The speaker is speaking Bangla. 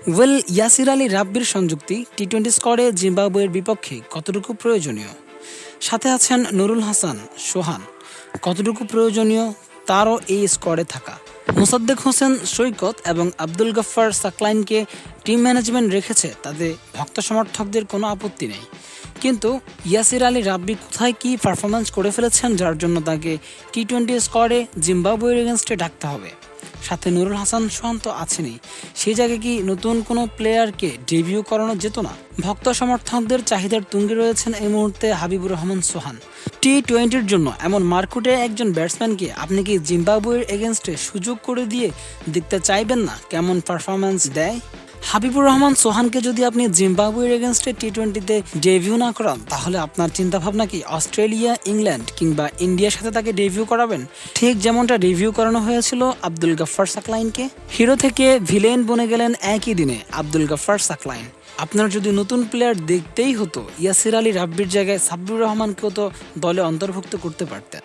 ইয়াসির আলী রাব্বির সংযুক্তি টি-20 স্কোয়াডে জিম্বাবুয়ের বিপক্ষে কতটুকু প্রয়োজনীয়? সাথে আছেন নুরুল হাসান সোহান। কতটুকু প্রয়োজনীয় তারও এই স্কোয়াডে থাকা? মোসাদ্দেক হোসেন সৈকত এবং আব্দুল গফফার সাকলাইনকে টিম ম্যানেজমেন্ট রেখেছে, তাতে ভক্ত সমর্থকদের কোনো আপত্তি নেই। কিন্তু ইয়াসির আলী রাব্বি কোথায় কী পারফরমেন্স করে ফেলেছেন যার জন্য তাকে টি-20 স্কোয়াডে জিম্বাবুয়ের এগেনস্টে ডাকতে হবে? সাথে নুরুল হাসান সোহান তো আছেনই, সেই জায়গায় কি নতুন কোনো প্লেয়ারকে ডেবিউ করানো যেত না? ভক্ত সমর্থকদের চাহিদার তুঙ্গে রয়েছেন এই মুহূর্তে হাবিবুর রহমান সোহান। টি-20-র জন্য এমন মার্কুটে একজন ব্যাটসম্যানকে আপনি কি জিম্বাবুয়ের এগেনস্টে সুযোগ করে দিয়ে দেখতে চাইবেন না কেমন পারফরমেন্স দেয়? হাবিবুর রহমান সোহানকে যদি আপনি জিম্বাবুয়ের এগেনস্টে টি-20-তে ডেবিউ না করান, তাহলে আপনার চিন্তাভাবনা কি অস্ট্রেলিয়া, ইংল্যান্ড কিংবা ইন্ডিয়ার সাথে তাকে ডেবিউ করাবেন? ঠিক যেমনটা রিভিউ করানো হয়েছিল আব্দুল গফফার সাকলাইনকে। হিরো থেকে ভিলেন বনে গেলেন একই দিনে আব্দুল গফফার সাকলাইন। আপনার যদি নতুন প্লেয়ার দেখতেই হতো, ইয়াসির আলী রাব্বির জায়গায় সাব্বির রহমানকেও তো দলে অন্তর্ভুক্ত করতে পারতেন।